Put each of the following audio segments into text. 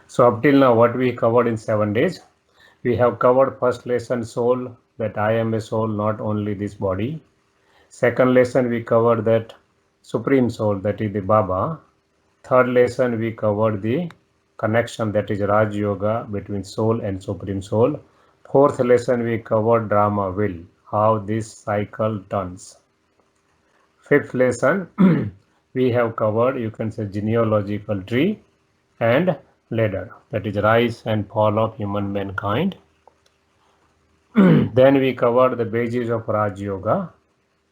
So up till now, what we covered in 7 days, we have covered first lesson soul, that I am a soul, not only this body. Second lesson we covered that supreme soul, that is the Baba. Third lesson we covered the connection, that is Raj Yoga, between soul and supreme soul. Fourth lesson we covered drama will, how this cycle turns. Fifth lesson we have covered, you can say, genealogical tree and ladder, that is rise and fall of human mankind. Then we covered the basis of Raj Yoga,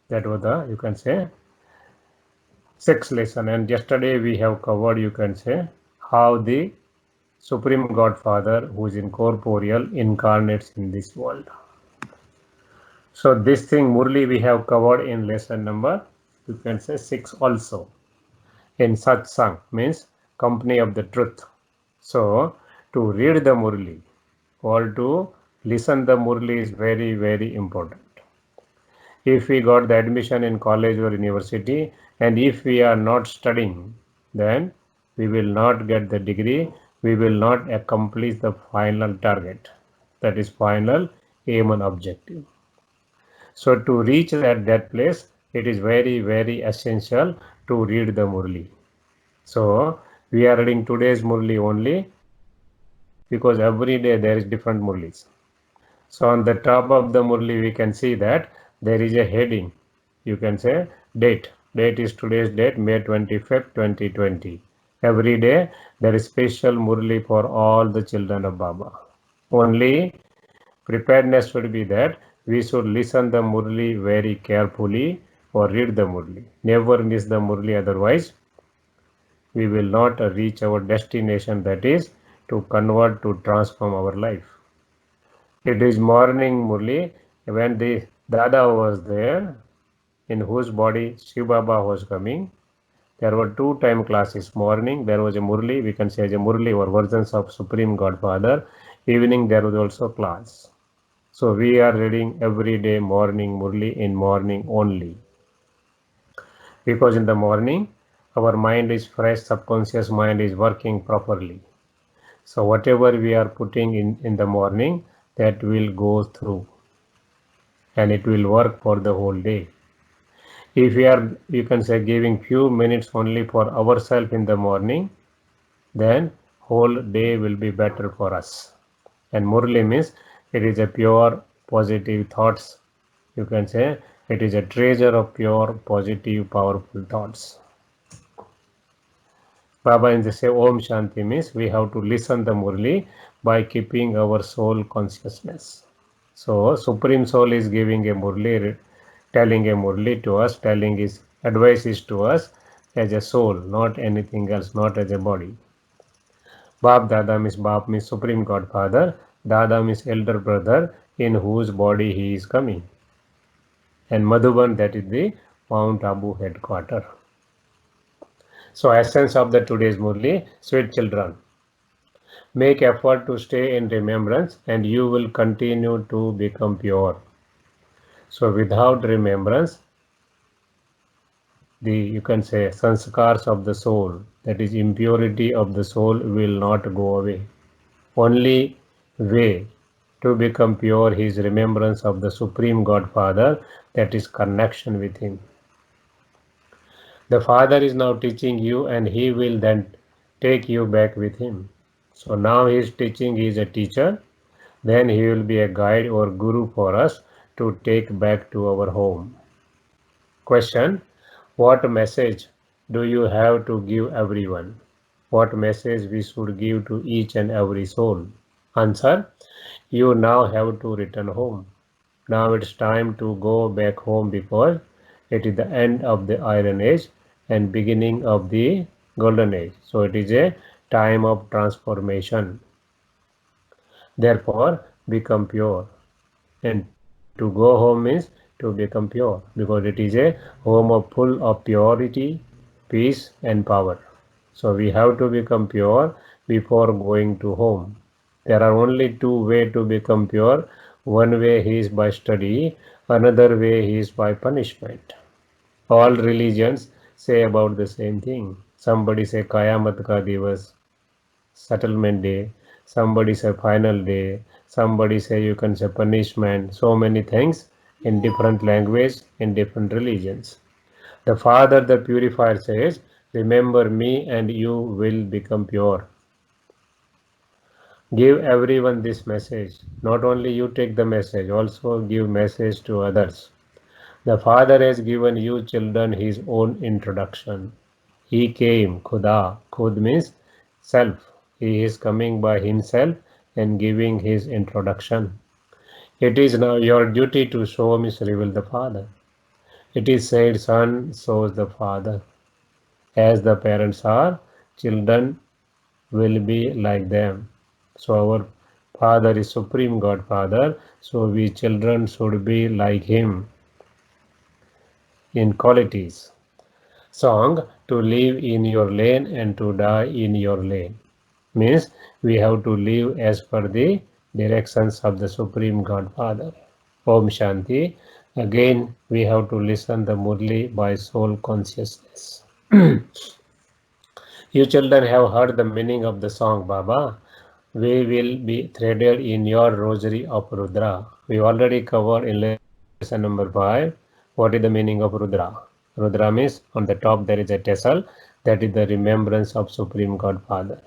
that was the, you can say, sixth lesson. And yesterday we have covered, you can say, how the Supreme Godfather, who is incorporeal, incarnates in this world. So this thing Murli we have covered in lesson number, you can say, 6 also. In satsang means company of the truth. So to read the Murli or to listen the Murli is very, very important. If we got the admission in college or university, and if we are not studying, then we will not get the degree, we will not accomplish the final target, that is final aim and objective. So to reach that place, it is very, very essential to read the Murli. So we are reading today's Murli only because every day there is different Murlis. So on the top of the Murli we can see that there is a heading, you can say date. Date is today's date, May 25th, 2020. Every day there is special Murli for all the children of Baba. Only preparedness should be that we should listen the Murli very carefully or read the Murli. Never miss the Murli, otherwise we will not reach our destination, that is to convert, to transform our life. It is morning Murli when the Dada was there, in whose body Shiv Baba was coming. There were 2 time classes. Morning there was a Murli, we can say as a Murli or versions of Supreme Godfather. Evening there was also class. So we are reading every day morning Murli, in morning only. Because in the morning our mind is fresh, subconscious mind is working properly. So whatever we are putting in the morning, that will go through and it will work for the whole day. If we are, you can say, giving few minutes only for ourselves in the morning, then whole day will be better for us. And Murli means it is a pure positive thoughts. You can say it is a treasure of pure positive powerful thoughts. Baba in the say Om Shanti means we have to listen the Murli by keeping our soul consciousness. So Supreme Soul is giving a Murli, telling a Murli to us, telling his advices to us as a soul, not anything else, not as a body. Bap Dada means Supreme Godfather. Dada means elder brother, in whose body he is coming. And Madhuban, that is the Mount Abu headquarter. So essence of the today's Murli, sweet children, make effort to stay in remembrance and you will continue to become pure. So without remembrance, the, you can say, sanskars of the soul, that is impurity of the soul, will not go away. Only way to become pure is remembrance of the Supreme Godfather, that is connection with him. The Father is now teaching you and he will then take you back with him. So now he is teaching, he is a teacher, then he will be a guide or guru for us to take back to our home. Question: what message do you have to give everyone? What message we should give to each and every soul? Answer: you now have to return home. Now it's time to go back home because it is the end of the Iron Age and beginning of the Golden Age. So it is a time of transformation. Therefore, become pure. And to go home means to become pure because it is a home of full of purity, peace and power. So we have to become pure before going to home. There are only 2 ways to become pure. One way is by study, another way is by punishment. All religions say about the same thing. Somebody say Kayamat ka Divas, settlement day, somebody say final day, somebody say you can say punishment, so many things in different language, in different religions. The Father, the purifier says, remember me and you will become pure. Give everyone this message. Not only you take the message, also give message to others. The Father has given you children his own introduction. He came, Khuda. Khud means self. He is coming by himself and giving his introduction. It is now your duty to show means reveal the Father. It is said, Son shows the Father. As the parents are, children will be like them. So our Father is Supreme God Father, so we children should be like Him in qualities. Song, to live in your lane and to die in your lane. Means we have to live as per the directions of the Supreme God Father. Om Shanti. Again, we have to listen the Murli by soul consciousness. You children have heard the meaning of the song, Baba. We will be threaded in your rosary of Rudra. We already covered in lesson number 5 what is the meaning of Rudra. Rudra means on the top there is a tassel, that is the remembrance of Supreme God Father.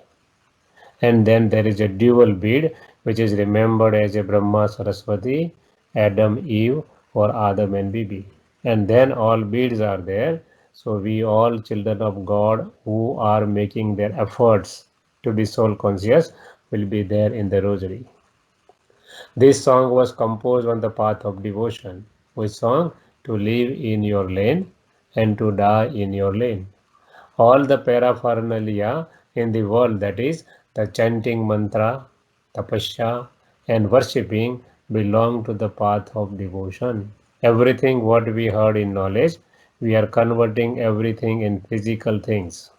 And then there is a dual bead which is remembered as a Brahma, Saraswati, Adam, Eve, or Adam and Bibi. And then all beads are there. So we all children of God who are making their efforts to be soul conscious will be there in the rosary. This song was composed on the path of devotion. Which song? To live in your lane and to die in your lane. All the paraphernalia in the world, that is, the chanting mantra, tapasya, and worshipping, belong to the path of devotion. Everything what we heard in knowledge, we are converting everything in physical things.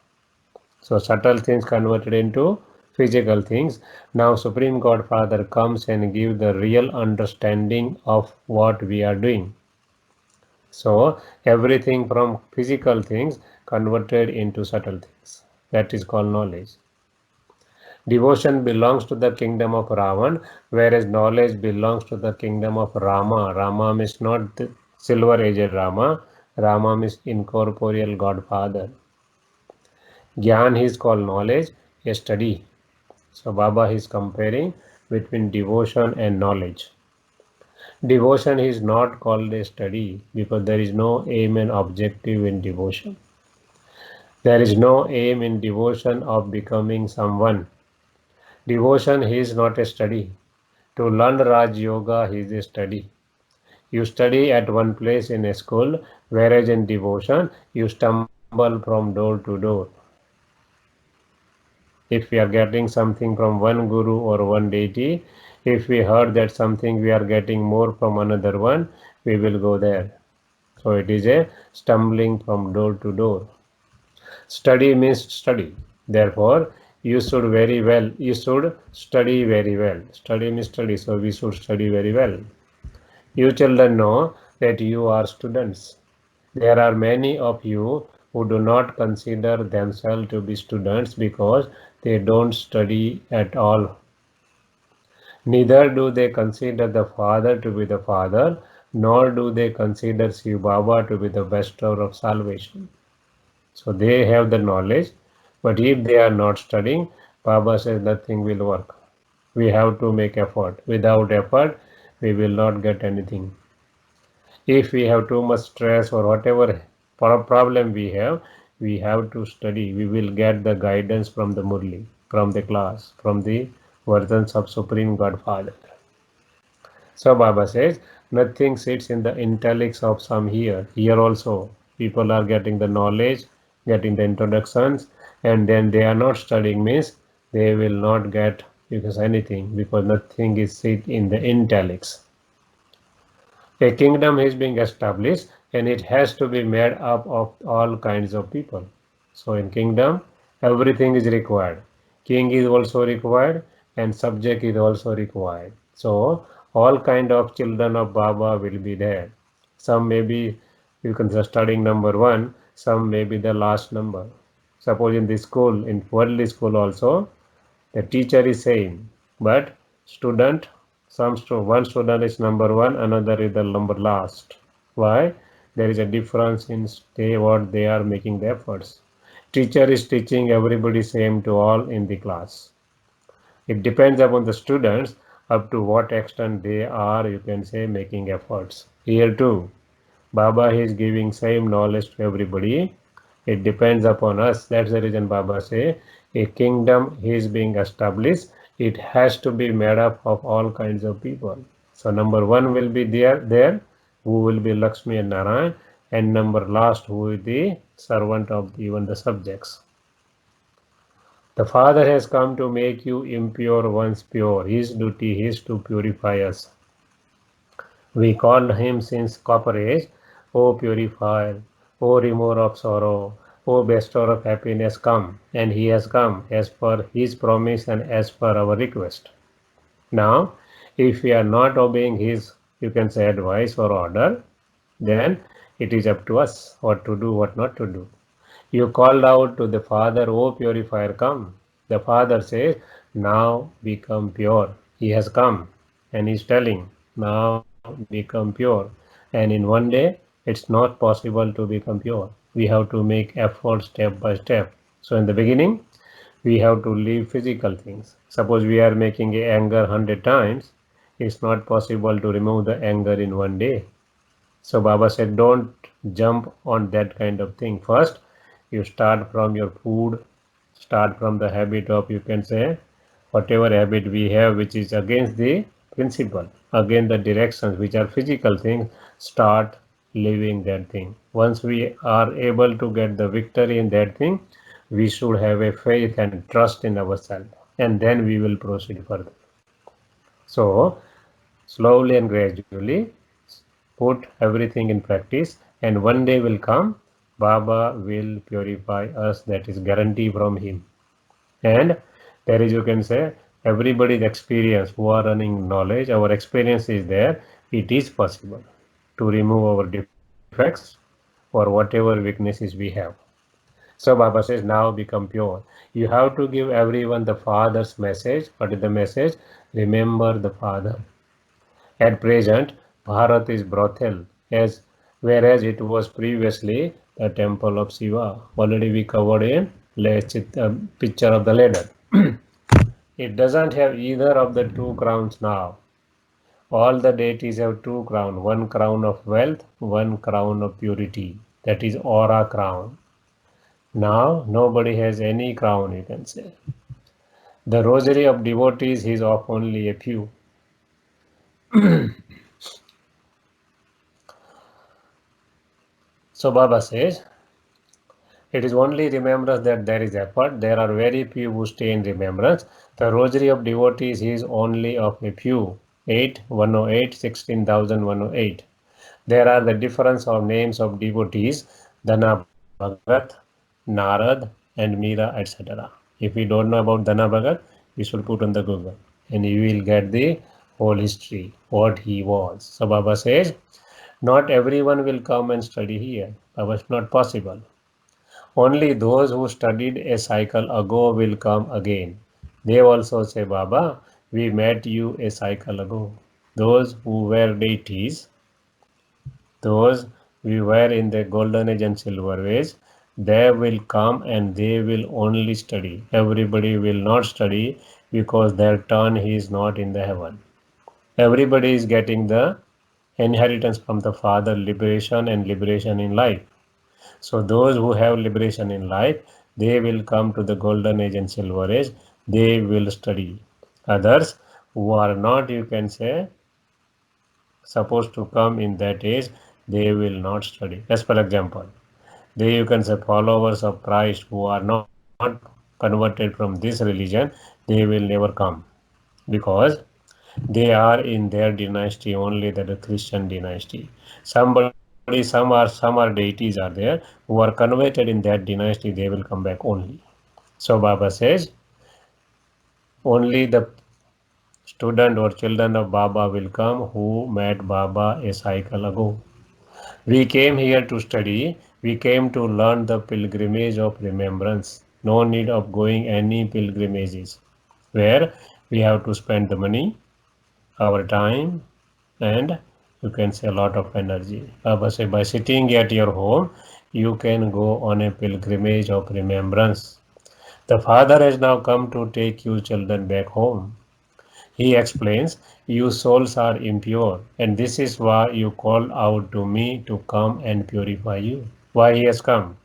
So subtle things converted into physical things. Now Supreme God Father comes and gives the real understanding of what we are doing. So everything from physical things converted into subtle things. That is called knowledge. Devotion belongs to the kingdom of Ravan, whereas knowledge belongs to the kingdom of Rama. Rama means not the silver-aged Rama. Rama means incorporeal Godfather. Gyan is called knowledge, a study. So Baba is comparing between devotion and knowledge. Devotion is not called a study because there is no aim and objective in devotion. There is no aim in devotion of becoming someone. Devotion is not a study. To learn Raj Yoga is a study. You study at one place in a school, whereas in devotion you stumble from door to door. If we are getting something from one guru or one deity, if we heard that something we are getting more from another one, we will go there. So it is a stumbling from door to door. Study means study. Therefore, you should study very well. Study means study, so we should study very well. You children know that you are students. There are many of you who do not consider themselves to be students because they don't study at all. Neither do they consider the Father to be the Father, nor do they consider Shiv Baba to be the bestower of salvation. So they have the knowledge, but if they are not studying, Baba says nothing will work. We have to make effort. Without effort, we will not get anything. If we have too much stress or whatever problem we have to study. We will get the guidance from the Murli, from the class, from the versions of Supreme God Father. So Baba says, nothing sits in the intellects of some here. Here also, people are getting the knowledge, getting the introductions, and then they are not studying means they will not get because anything, because nothing is sit in the intellects. A kingdom is being established and it has to be made up of all kinds of people. So in kingdom, everything is required. King is also required and subject is also required. So all kind of children of Baba will be there. Some may be, you can say studying number 1, some may be the last number. Suppose in this school, in worldly school also, The teacher is same, but student, one student is number one, another is the number last. Why? There is a difference in what they are making the efforts. Teacher is teaching everybody same to all in the class. It depends upon the students up to what extent they are, you can say, making efforts. Here too, Baba is giving same knowledge to everybody. It depends upon us. That's the reason Baba say a kingdom is being established. It has to be made up of all kinds of people. So number one will be there, who will be Lakshmi and Narayan, and number last who is the servant of even the subjects. The Father has come to make you impure once pure. His duty is to purify us. We called him since copper age, O purifier, O remover of sorrow, O bestower of happiness, come. And he has come as per his promise and as per our request. Now, if we are not obeying his, you can say, advice or order, then it is up to us what to do, what not to do. You called out to the Father, O purifier, come. The Father says, now become pure. He has come and he's telling, now become pure. And in one day, it's not possible to become pure. We have to make effort step by step. So in the beginning, we have to leave physical things. Suppose we are making anger 100 times, it's not possible to remove the anger in one day. So Baba said, don't jump on that kind of thing. First, you start from your food, start from the habit of, you can say, whatever habit we have which is against the principle, against the directions which are physical things, start living that thing. Once we are able to get the victory in that thing, we should have a faith and trust in ourselves, and then we will proceed further. So, slowly and gradually, put everything in practice, and one day will come, Baba will purify us. That is guarantee from him. And there is, you can say, everybody's experience who are running knowledge, our experience is there. It is possible to remove our defects or whatever weaknesses we have. So Baba says, now become pure. You have to give everyone the Father's message. What is the message? Remember the Father. At present, Bharat is brothel, whereas it was previously the temple of Shiva. Already we covered in picture of the ladder. It doesn't have either of the two crowns now. All the deities have two crowns, one crown of wealth, one crown of purity. That is aura crown. Now nobody has any crown, you can say. The rosary of devotees is of only a few. So Baba says, it is only remembrance that there is effort. There are very few who stay in remembrance. The rosary of devotees is only of a few. 8, 108, 16,108. There are the difference of names of devotees, Dana Bhagat, Narad, and Meera, etc. If you don't know about Dana Bhagat, you should put on the Google and you will get the whole history, what he was. So Baba says, not everyone will come and study here. Baba, it's not possible. Only those who studied a cycle ago will come again. They also say, Baba, we met you a cycle ago. Those who were deities, those we were in the golden age and silver age, they will come and they will only study. Everybody will not study because their turn is not in the heaven. Everybody is getting the inheritance from the Father, liberation and liberation in life. So those who have liberation in life, they will come to the golden age and silver age. They will study. Others who are not, you can say, supposed to come in that age, they will not study. As for example, they, you can say, followers of Christ who are not converted from this religion, they will never come because they are in their dynasty only, that the Christian dynasty. Some are deities are there who are converted in that dynasty, they will come back only. So Baba says, only the student or children of Baba will come who met Baba a cycle ago. We came here to study, we came to learn the pilgrimage of remembrance. No need of going any pilgrimages. where we have to spend the money, our time, and you can say a lot of energy. Baba say by sitting at your home, you can go on a pilgrimage of remembrance. The Father has now come to take you children back home. He explains, you souls are impure, and this is why you call out to me to come and purify you. Why he has come?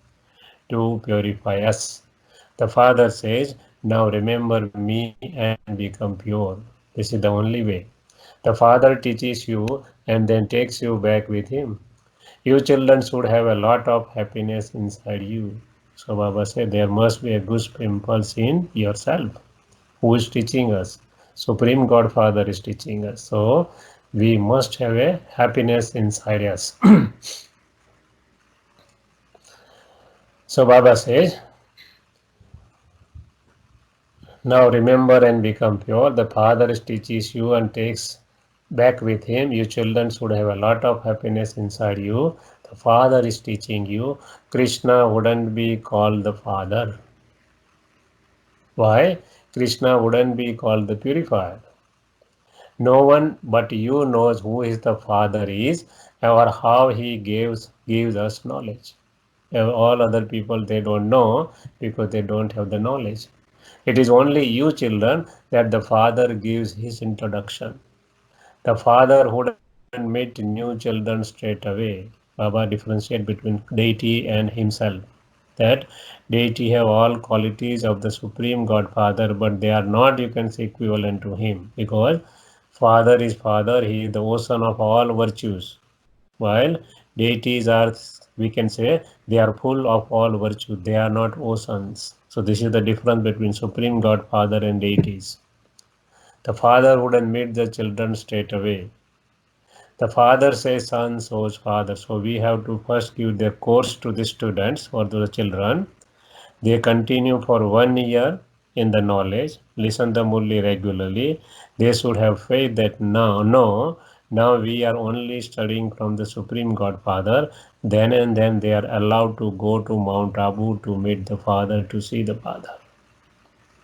To purify us. The Father says, now remember me and become pure. This is the only way. The Father teaches you and then takes you back with Him. You children should have a lot of happiness inside you. So Baba said there must be a good impulse in yourself. Who is teaching us? Supreme Godfather is teaching us. So we must have a happiness inside us. So Baba says, now remember and become pure. The Father teaches you and takes back with him. You children should have a lot of happiness inside you. The Father is teaching you. Krishna wouldn't be called the Father. Why? Krishna wouldn't be called the purifier. No one but you knows who is the Father is or how he gives us knowledge. All other people they don't know because they don't have the knowledge. It is only you children that the Father gives his introduction. The Father wouldn't meet new children straight away. Baba differentiate between deity and himself. That deity have all qualities of the Supreme Godfather, but they are not, you can say, equivalent to him. Because Father is Father, he is the ocean of all virtues. While deities are, we can say, they are full of all virtue. They are not oceans. So this is the difference between Supreme Godfather and deities. The father wouldn't meet the children straight away. The father says son, so father. So we have to first give the course to the students or to the children. They continue for 1 year in the knowledge, listen the Murli regularly. They should have faith that now we are only studying from the Supreme Godfather. Then and then they are allowed to go to Mount Abu to meet the Father, to see the Father.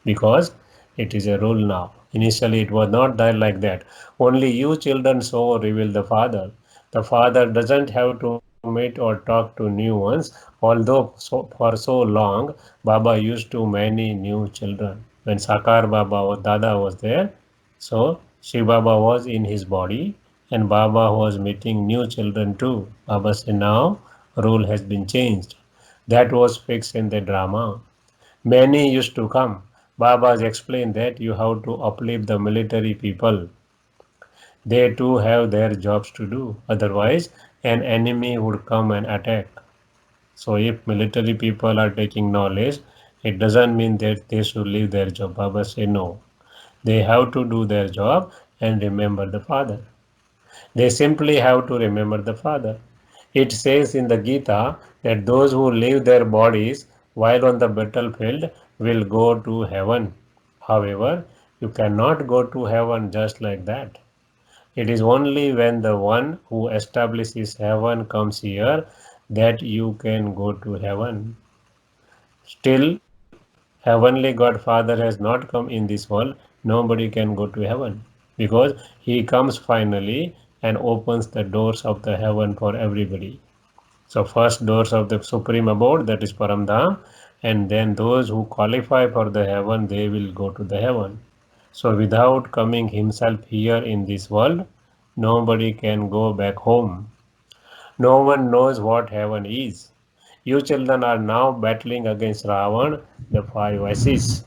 Because it is a rule now. Initially, it was not there like that. Only you children so reveal the Father. The Father doesn't have to meet or talk to new ones, although for so long, Baba used to many new children. When Sakar Baba or Dada was there, so Shiv Baba was in his body and Baba was meeting new children too. Baba said, now rule has been changed. That was fixed in the drama. Many used to come. Babas explained that you have to uplift the military people. They too have their jobs to do. Otherwise, an enemy would come and attack. So if military people are taking knowledge, it doesn't mean that they should leave their job. Baba say no. They have to do their job and remember the Father. They simply have to remember the Father. It says in the Gita that those who leave their bodies while on the battlefield will go to heaven. However, you cannot go to heaven just like that. It is only when the one who establishes heaven comes here that you can go to heaven. Still, Heavenly Godfather has not come in this world. Nobody can go to heaven because He comes finally and opens the doors of the heaven for everybody. So first doors of the supreme abode, that is Paramdham, and then those who qualify for the heaven, they will go to the heaven. So without coming himself here in this world, nobody can go back home. No one knows what heaven is. You children are now battling against Ravan, the five vices.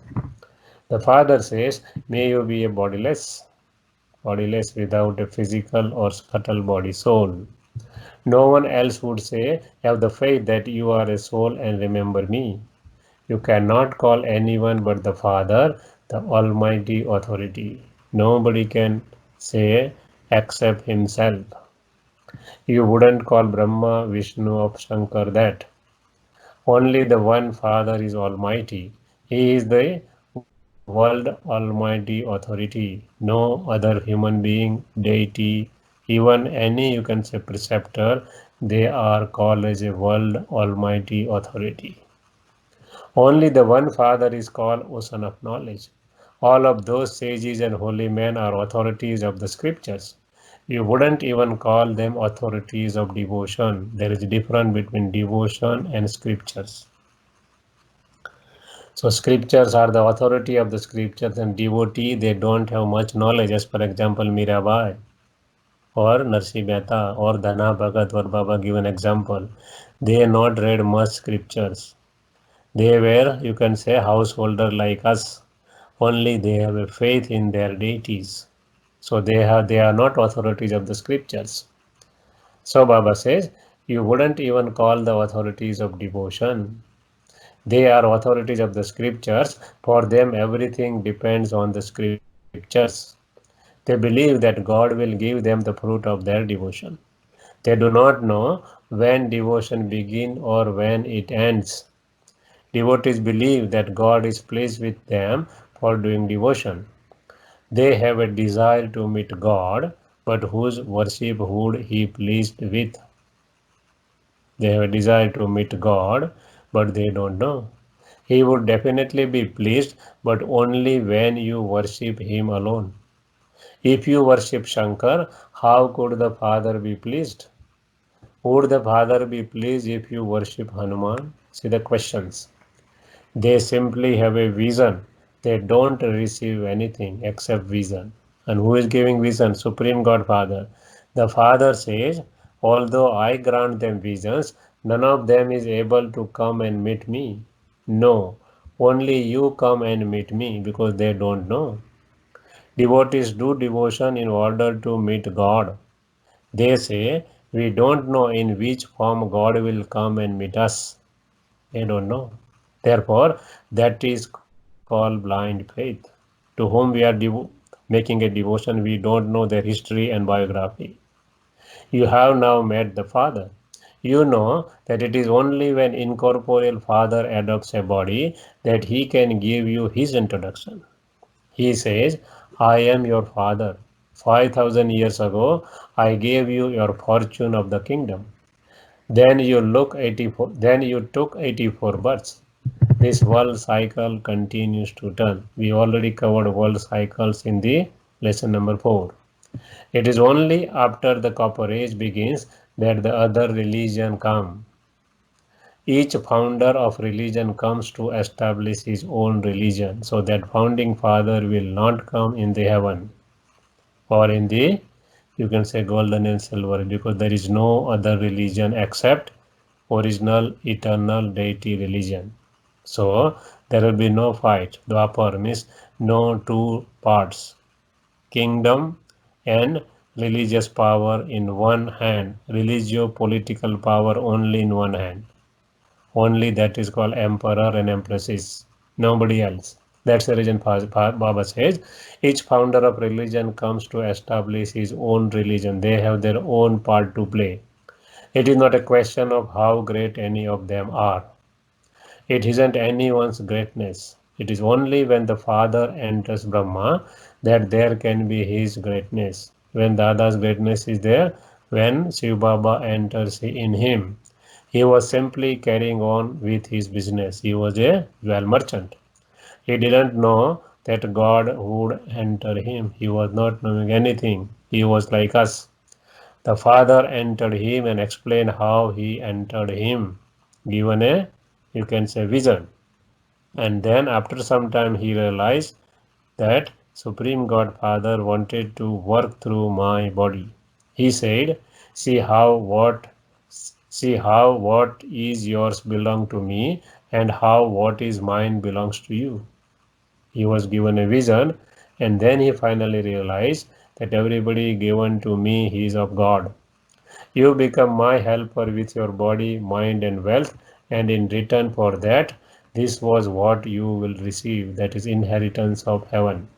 The father says, may you be a bodiless without a physical or subtle body soul. No one else would say, have the faith that you are a soul and remember me. You cannot call anyone but the Father, the Almighty Authority. Nobody can say except Himself. You wouldn't call Brahma, Vishnu, or Shankar that. Only the one Father is Almighty. He is the world Almighty Authority. No other human being, deity, even any you can say preceptor, they are called as a world Almighty Authority. Only the one Father is called Ocean of Knowledge. All of those sages and holy men are authorities of the scriptures. You wouldn't even call them authorities of devotion. There is a difference between devotion and scriptures. So scriptures are the authority of the scriptures, and devotee, they don't have much knowledge. As for example, Mirabai or Narsi Mehta or Dhana Bhagat or Baba give an example. They not read much scriptures. They were, you can say, householder like us. Only they have a faith in their deities. So they are not authorities of the scriptures. So Baba says, you wouldn't even call the authorities of devotion. They are authorities of the scriptures. For them, everything depends on the scriptures. They believe that God will give them the fruit of their devotion. They do not know when devotion begins or when it ends. Devotees believe that God is pleased with them for doing devotion. They have a desire to meet God, but whose worship would He pleased with? They have a desire to meet God, but they don't know. He would definitely be pleased, but only when you worship Him alone. If you worship Shankar, how could the Father be pleased? Would the Father be pleased if you worship Hanuman? See the questions. They simply have a vision. They don't receive anything except vision. And who is giving vision? Supreme God Father. The Father says, although I grant them visions, none of them is able to come and meet me. No, only you come and meet me because they don't know. Devotees do devotion in order to meet God. They say, we don't know in which form God will come and meet us. They don't know. Therefore, that is called blind faith. To whom we are making a devotion, we don't know their history and biography. You have now met the Father. You know that it is only when incorporeal Father adopts a body that he can give you his introduction. He says, I am your Father. 5,000 years ago, I gave you your fortune of the kingdom. Then you took 84 births. This world cycle continues to turn. We already covered world cycles in the lesson number 4. It is only after the copper age begins that the other religion come. Each founder of religion comes to establish his own religion, so that founding father will not come in the heaven or in the, you can say, golden and silver, because there is no other religion except original eternal deity religion. So there will be no fight. Dwapar means no two parts. Kingdom and religious power in one hand. Religio-political power only in one hand. Only that is called emperor and empresses. Nobody else. That's the reason Baba says each founder of religion comes to establish his own religion. They have their own part to play. It is not a question of how great any of them are. It isn't anyone's greatness. It is only when the Father enters Brahma that there can be his greatness. When Dada's greatness is there, when Shiv Baba enters in him, he was simply carrying on with his business. He was a jewel merchant. He didn't know that God would enter him. He was not knowing anything. He was like us. The Father entered him and explained how he entered him, given a, you can say, vision. And then after some time he realized that Supreme God Father wanted to work through my body. He said, see how what is yours belong to me and how what is mine belongs to you. He was given a vision, and then he finally realized that everybody given to me is of God. You become my helper with your body, mind, and wealth, and in return for that, this was what you will receive, that is inheritance of heaven.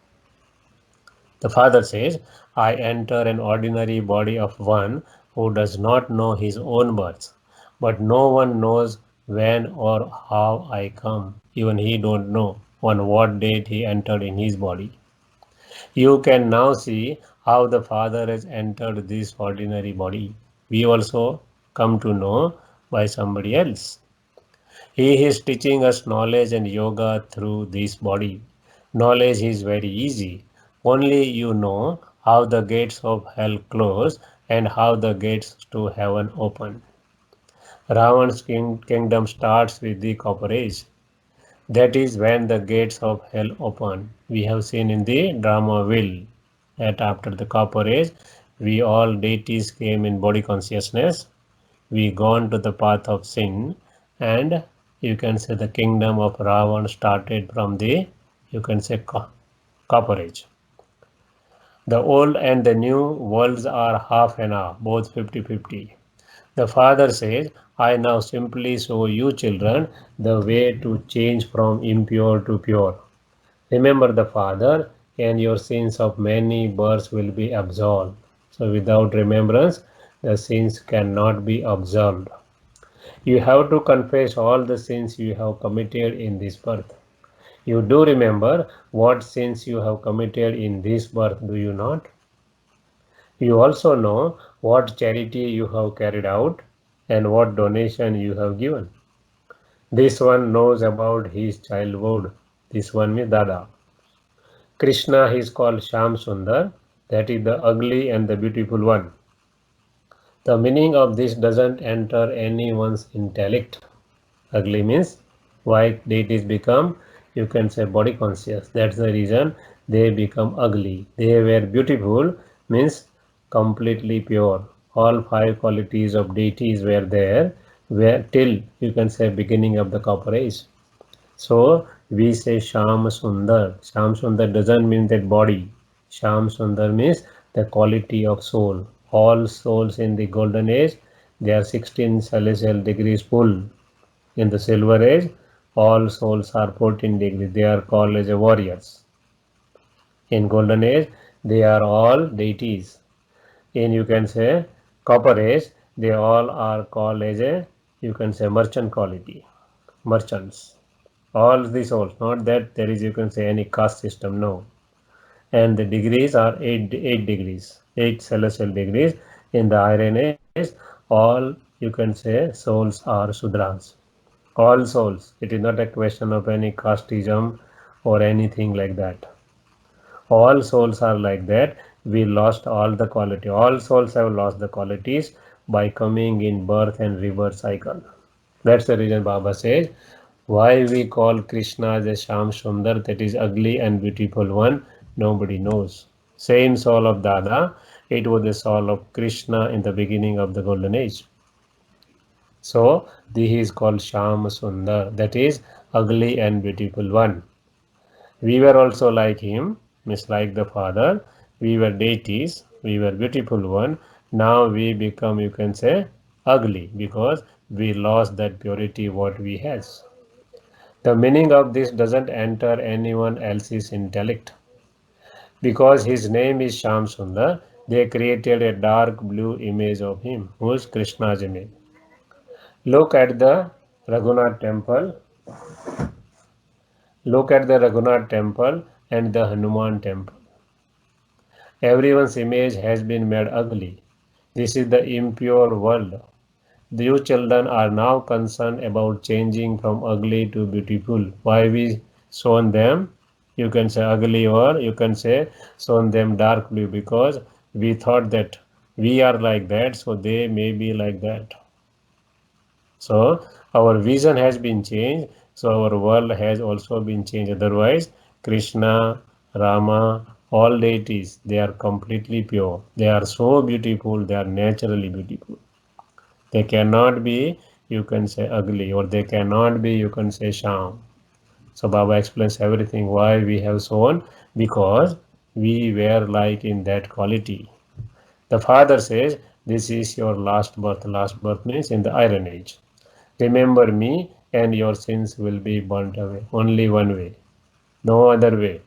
The Father says, I enter an ordinary body of one who does not know his own birth, but no one knows when or how I come. Even he don't know on what date he entered in his body. You can now see how the Father has entered this ordinary body. We also come to know by somebody else. He is teaching us knowledge and yoga through this body. Knowledge is very easy. Only you know how the gates of hell close and how the gates to heaven open. Ravan's kingdom starts with the copper age. That is when the gates of hell open. We have seen in the drama Will that after the copper age, we all deities came in body consciousness. We gone to the path of sin, and you can say the kingdom of Ravan started from the, you can say, copper age. The old and the new worlds are half and half, both 50-50. The father says, I now simply show you children the way to change from impure to pure. Remember the Father, and your sins of many births will be absolved. So without remembrance, the sins cannot be absolved. You have to confess all the sins you have committed in this birth. You do remember what sins you have committed in this birth, do you not? You also know what charity you have carried out and what donation you have given. This one knows about his childhood. This one means Dada. Krishna is called Sham Sundar, that is the ugly and the beautiful one. The meaning of this doesn't enter anyone's intellect. Ugly means why deities become, you can say, body conscious. That's the reason they become ugly. They were beautiful means completely pure. All five qualities of deities were there were till, you can say, beginning of the copper age. So we say Sham Sundar. Sham Sundar doesn't mean that body. Sham Sundar means the quality of soul. All souls in the golden age, they are 16 celestial degrees full. In the silver age, all souls are 14 degrees. They are called as warriors. In golden age, they are all deities. In, you can say, copper age, they all are called as a, you can say, merchant quality. Merchants. All the souls, not that there is, you can say, any caste system, no. And the degrees are eight degrees, 8 celestial degrees. In the iron age, all, you can say, souls are Sudras. All souls. It is not a question of any casteism or anything like that. All souls are like that. We lost all the quality. All souls have lost the qualities by coming in birth and rebirth cycle. That's the reason Baba says why we call Krishna as a Sham Sundar, that is ugly and beautiful one. Nobody knows. Same soul of Dada, it was the soul of Krishna in the beginning of the golden age. So this is called Sham Sundar, that is ugly and beautiful one. We were also like him, means like the Father. We were deities, we were beautiful one. Now we become, you can say, ugly because we lost that purity what we has. The meaning of this doesn't enter anyone else's intellect. Because his name is Sham Sundar, they created a dark blue image of him, who is Krishna's image. Look at the Raghunath temple. Look at the Raghunath temple and the Hanuman temple. Everyone's image has been made ugly. This is the impure world. You children are now concerned about changing from ugly to beautiful. Why we shown them? You can say ugly or you can say shown them dark blue because we thought that we are like that, so they may be like that. So our vision has been changed, so our world has also been changed. Otherwise, Krishna, Rama, all deities, they are completely pure. They are so beautiful, they are naturally beautiful. They cannot be, you can say, ugly, or they cannot be, you can say, sham. So Baba explains everything why we have shown, because we were like in that quality. The father says, this is your last birth. Last birth means in the iron age. Remember me and your sins will be burnt away. Only one way, no other way.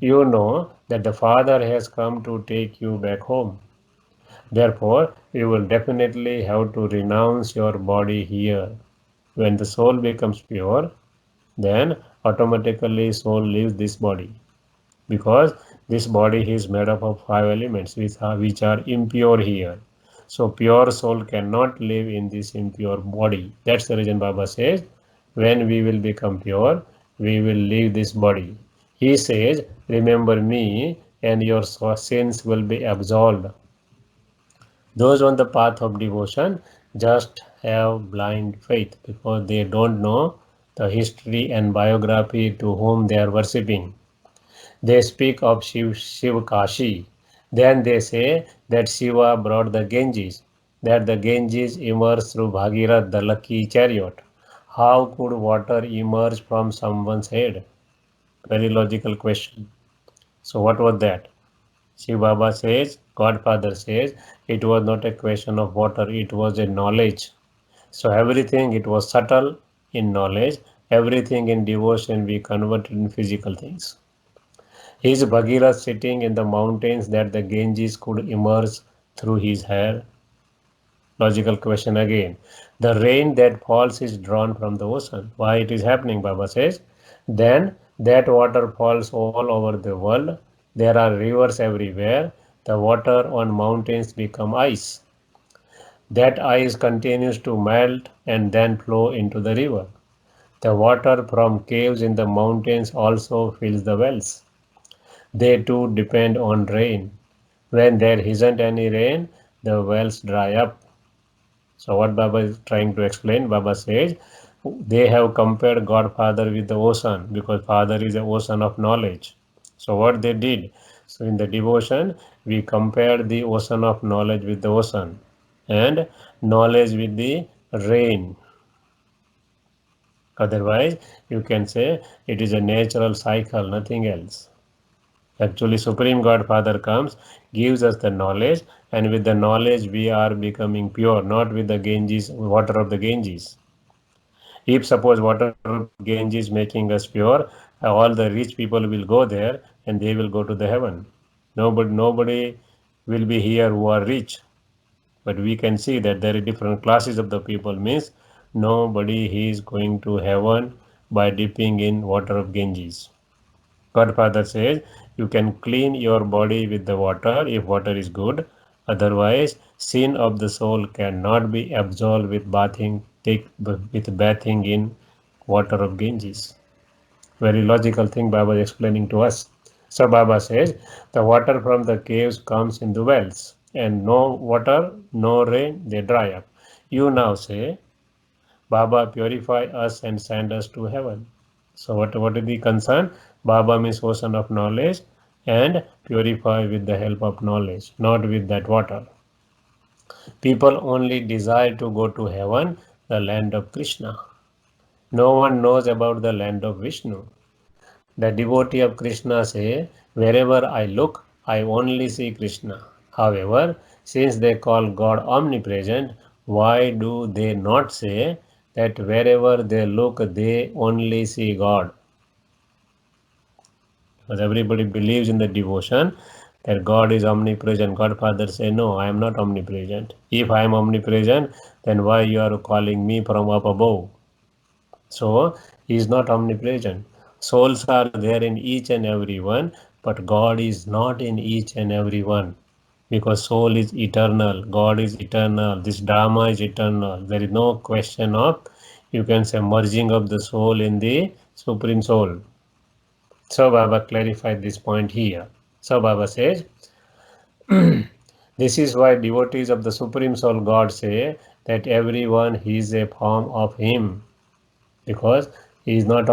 You know that the Father has come to take you back home. Therefore, you will definitely have to renounce your body here. When the soul becomes pure, then automatically soul leaves this body, because this body is made up of five elements which are impure here. So pure soul cannot live in this impure body. That's the reason Baba says when we will become pure, we will leave this body. He says, remember me and your sins will be absolved. Those on the path of devotion just have blind faith because they don't know the history and biography to whom they are worshipping. They speak of Shiv Kashi. Then they say that Shiva brought the Ganges, that the Ganges emerged through Bhagirath, the lucky chariot. How could water emerge from someone's head? Very logical question. So what was that? Shiv Baba says, Godfather says, it was not a question of water, it was a knowledge. So everything, it was subtle in knowledge, everything in devotion we converted in physical things. Is Bhagirath sitting in the mountains that the Ganges could emerge through his hair? Logical question again. The rain that falls is drawn from the ocean. Why it is happening, Baba says? Then that water falls all over the world. There are rivers everywhere. The water on mountains become ice. That ice continues to melt and then flow into the river. The water from caves in the mountains also fills the wells. They too depend on rain. When there isn't any rain, the wells dry up. So what Baba is trying to explain, Baba says, they have compared Godfather with the ocean because Father is the ocean of knowledge. So what they did, so in the devotion, we compared the ocean of knowledge with the ocean and knowledge with the rain. Otherwise, you can say it is a natural cycle, nothing else. Actually, Supreme Godfather comes, gives us the knowledge, and with the knowledge we are becoming pure, not with the Ganges, water of the Ganges. If suppose water of Ganges making us pure, all the rich people will go there and they will go to the heaven. Nobody will be here who are rich, but we can see that there are different classes of the people. Means nobody is going to heaven by dipping in water of Ganges. Godfather says you can clean your body with the water if water is good. Otherwise, sin of the soul cannot be absolved with bathing in water of Ganges. Very logical thing Baba is explaining to us. So Baba says the water from the caves comes in the wells, and no water, no rain, they dry up. You now say, Baba, purify us and send us to heaven. So what is the concern? Baba means ocean of knowledge and purify with the help of knowledge, not with that water. People only desire to go to heaven, the land of Krishna. No one knows about the land of Vishnu. The devotee of Krishna say, wherever I look, I only see Krishna. However, since they call God omnipresent, why do they not say that wherever they look, they only see God? Because everybody believes in the devotion that God is omnipresent. Godfather say, no, I am not omnipresent. If I am omnipresent, then why you are calling me from up above? So he is not omnipresent. Souls are there in each and every one, but God is not in each and every one. Because soul is eternal, God is eternal, this Dharma is eternal. There is no question of, you can say, merging of the soul in the Supreme Soul. So Baba clarified this point here. So Baba says, this is why devotees of the Supreme Soul God say that everyone is a form of Him. Because He is not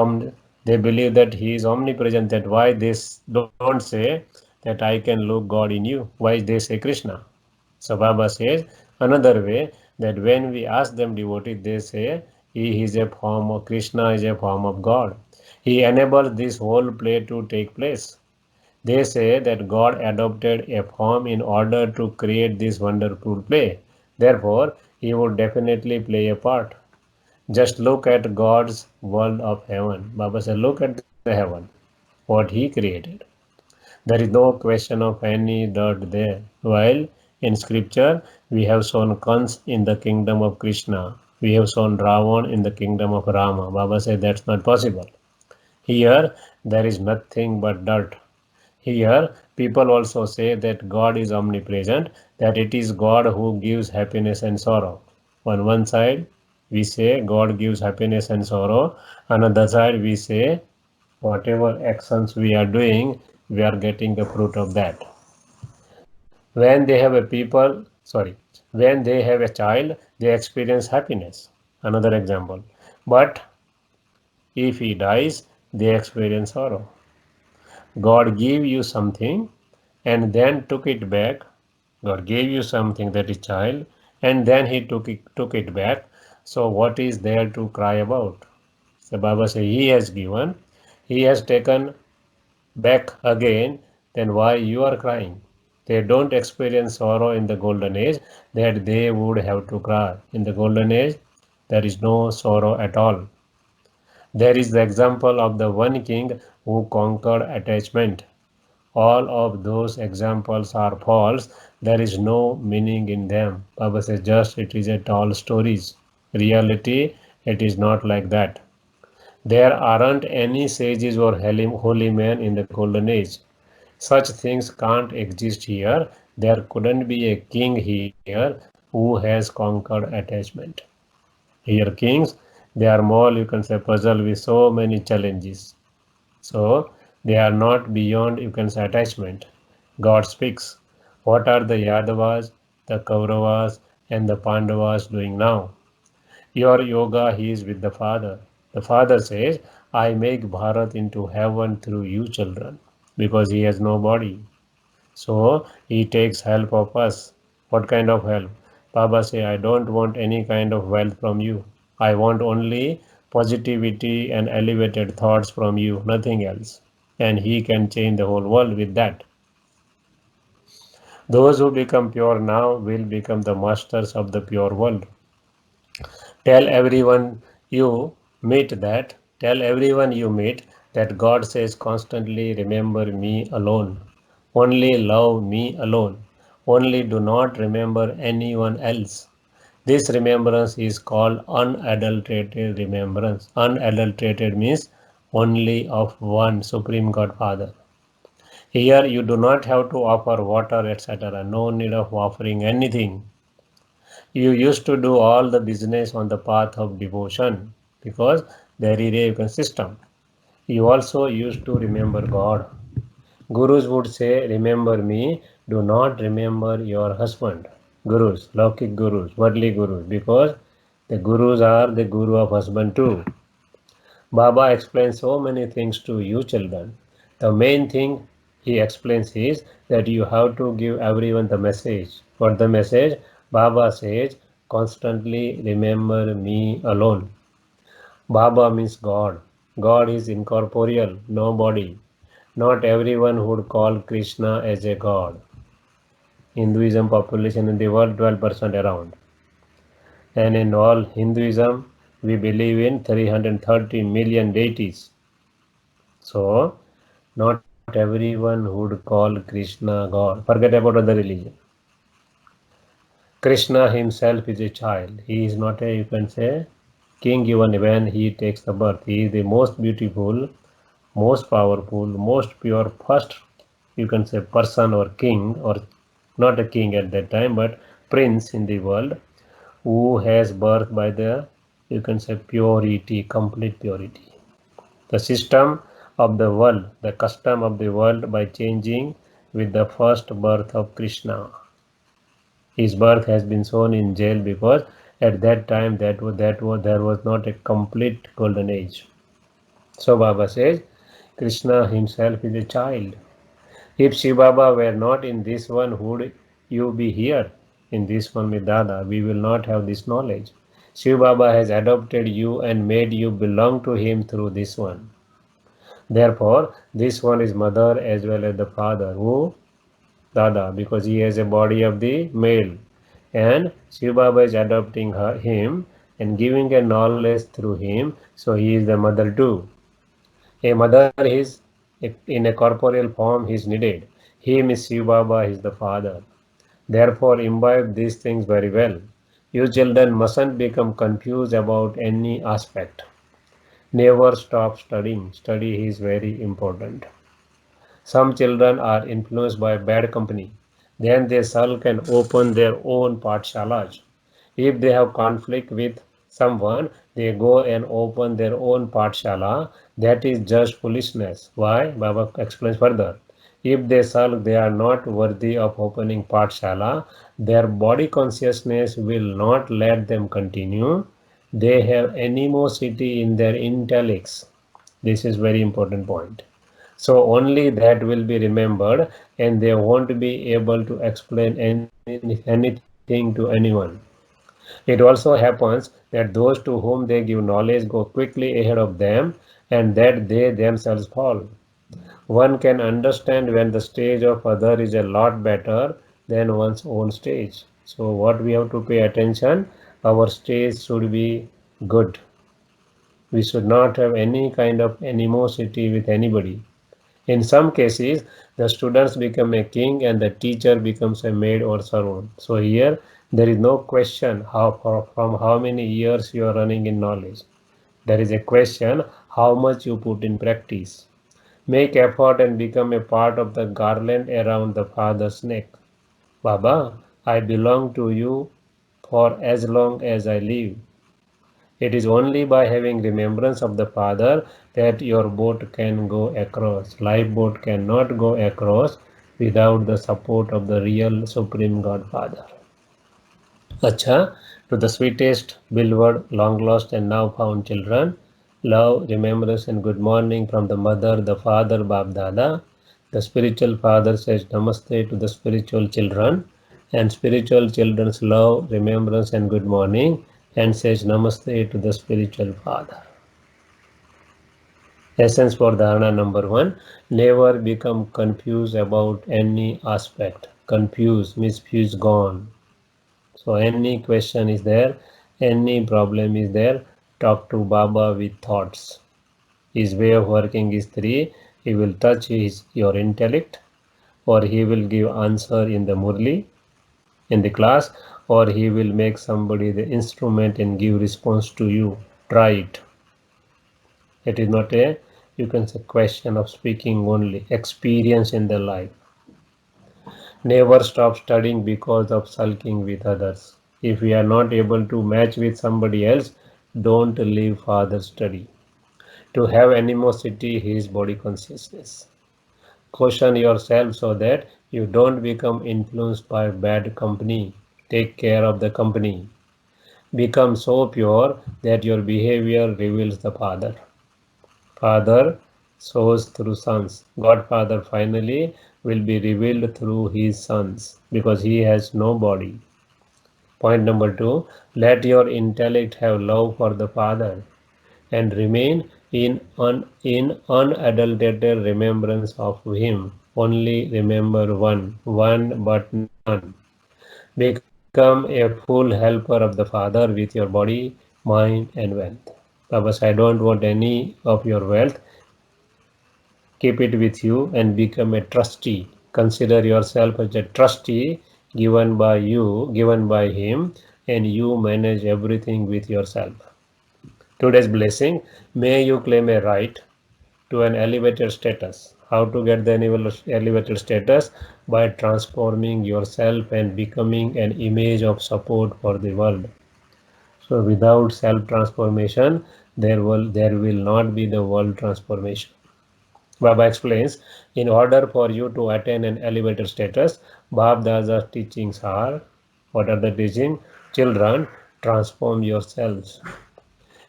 they believe that He is omnipresent. That why they don't say that I can look God in you. Why they say Krishna? So Baba says another way that when we ask them devotee, they say He is a form of Krishna, is a form of God. He enables this whole play to take place. They say that God adopted a form in order to create this wonderful play. Therefore, He would definitely play a part. Just look at God's world of heaven. Baba said, look at the heaven, what He created. There is no question of any dirt there. While in scripture, we have shown Kans in the kingdom of Krishna. We have shown Ravan in the kingdom of Rama. Baba said that's not possible. Here, there is nothing but dirt. Here, people also say that God is omnipresent, that it is God who gives happiness and sorrow. On one side, we say God gives happiness and sorrow. On the other side, we say whatever actions we are doing, we are getting the fruit of that. When they have a when they have a child, they experience happiness. Another example. But if he dies, they experience sorrow. God gave you something and then took it back. God gave you something, that is child, and then he took it back. So what is there to cry about? So Baba says he has given, he has taken back again, then why you are crying? They don't experience sorrow in the golden age that they would have to cry. In the golden age, there is no sorrow at all. There is the example of the one king who conquered attachment. All of those examples are false. There is no meaning in them. Baba says just it is a tall stories. Reality, it is not like that. There aren't any sages or holy men in the golden age. Such things can't exist here. There couldn't be a king here who has conquered attachment. Here kings, they are more, you can say, puzzled with so many challenges. So they are not beyond, you can say, attachment. God speaks. What are the Yadavas, the Kauravas, and the Pandavas doing now? Your yoga he is with the Father. The Father says, I make Bharat into heaven through you children, because he has no body. So he takes help of us. What kind of help? Baba say, I don't want any kind of wealth from you. I want only positivity and elevated thoughts from you, nothing else. And he can change the whole world with that. Those who become pure now will become the masters of the pure world. Tell everyone you tell everyone you meet that God says constantly, remember me alone. Only love me alone. Only do not remember anyone else. This remembrance is called unadulterated remembrance. Unadulterated means only of one Supreme God Father. Here you do not have to offer water, etc. No need of offering anything. You used to do all the business on the path of devotion because there is a system. You also used to remember God. Gurus would say, remember me, do not remember your husband. Gurus, Laukik Gurus, worldly Gurus, because the Gurus are the Guru of husband too. Baba explains so many things to you children. The main thing he explains is that you have to give everyone the message. What the message? Baba says, constantly remember me alone. Baba means God. God is incorporeal, no body. Not everyone would call Krishna as a god. Hinduism population in the world 12% around. And in all Hinduism, we believe in 330 million deities. So, not everyone would call Krishna God. Forget about other religion. Krishna himself is a child. He is not a, you can say, king even when he takes the birth. He is the most beautiful, most powerful, most pure, first, you can say, person or king, or not a king at that time, but prince in the world who has birth by the, you can say, purity, complete purity. The system of the world, the custom of the world by changing with the first birth of Krishna. His birth has been shown in jail because at that time there was not a complete golden age. So Baba says, Krishna himself is a child. If Shiv Baba were not in this one, would you be here? In this one with Dada, we will not have this knowledge. Shiv Baba has adopted you and made you belong to him through this one. Therefore, this one is mother as well as the father. Who? Dada, because he has a body of the male. And Shiv Baba is adopting him and giving a knowledge through him, so he is the mother too. A mother is in a corporeal form is needed. Him is Shiv Baba, is the father. Therefore, imbibe these things very well. You children mustn't become confused about any aspect. Never stop studying. Study is very important. Some children are influenced by bad company. Then they sulk and open their own pathshalas. If they have conflict with someone, they go and open their own Pathshala, that is just foolishness. Why? Baba explains further. If they sulk, they are not worthy of opening Pathshala. Their body consciousness will not let them continue. They have animosity in their intellects. This is very important point. So only that will be remembered, and they won't be able to explain anything to anyone. It also happens that those to whom they give knowledge go quickly ahead of them, and that they themselves fall. One can understand when the stage of other is a lot better than one's own stage. So what we have to pay attention, our stage should be good. We should not have any kind of animosity with anybody. In some cases, the students become a king and the teacher becomes a maid or servant. So here, there is no question from how many years you are running in knowledge. There is a question how much you put in practice. Make effort and become a part of the garland around the father's neck. Baba, I belong to you for as long as I live. It is only by having remembrance of the Father that your boat can go across. Lifeboat cannot go across without the support of the real Supreme God Father. Acha, to the sweetest, beloved, long lost and now found children, love, remembrance and good morning from the mother, the father, Bab Dada. The spiritual father says namaste to the spiritual children, and spiritual children's love, remembrance and good morning, and says namaste to the spiritual father. Essence for dharana number 1, never become confused about any aspect. Confused means fuse gone. So any question is there, any problem is there, talk to Baba with thoughts. His way of working is 3. He will touch your intellect, or he will give answer in the murli, in the class, or he will make somebody the instrument and give response to you. Try it. It is not a, you can say, question of speaking only, experience in the life. Never stop studying because of sulking with others. If we are not able to match with somebody else, don't leave Father study. To have animosity is body consciousness. Caution yourself so that you don't become influenced by bad company. Take care of the company. Become so pure that your behavior reveals the Father. Father shows through sons. Godfather finally will be revealed through his sons because he has no body. Point number 2, let your intellect have love for the Father and remain in unadulterated remembrance of him. Only remember one but none. Become a full helper of the Father with your body, mind, and wealth. Baba, I don't want any of your wealth. Keep it with you and become a trustee. Consider yourself as a trustee given by you, given by him, and you manage everything with yourself. Today's blessing, may you claim a right to an elevated status. How to get the elevated status? By transforming yourself and becoming an image of support for the world. So without self-transformation, there will not be the world transformation. Baba explains, in order for you to attain an elevated status, Bab Dada's teachings are, what are the teachings? Children, transform yourselves.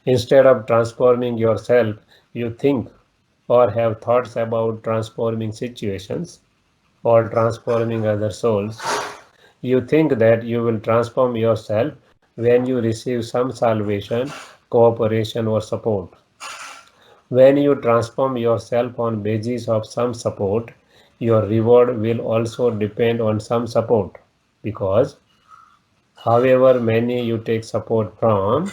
Instead of transforming yourself, you think or have thoughts about transforming situations or transforming other souls. You think that you will transform yourself when you receive some salvation, cooperation, or support. When you transform yourself on basis of some support, your reward will also depend on some support, because however many you take support from,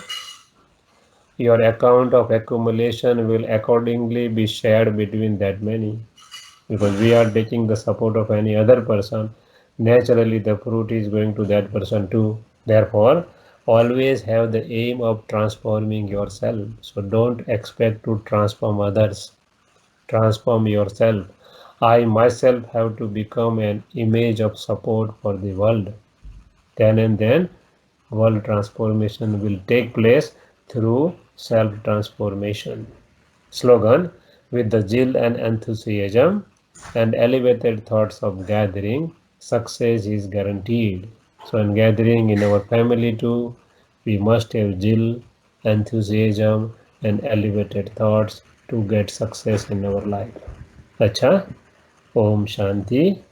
your account of accumulation will accordingly be shared between that many. Because we are taking the support of any other person, naturally the fruit is going to that person too. Therefore, always have the aim of transforming yourself. So don't expect to transform others. Transform yourself. I myself have to become an image of support for the world. Then and then world transformation will take place through self-transformation. Slogan: with the zeal and enthusiasm and elevated thoughts of gathering, success is guaranteed. So in gathering in our family too, we must have zeal, enthusiasm and elevated thoughts to get success in our life. अच्छा, ओम शांति.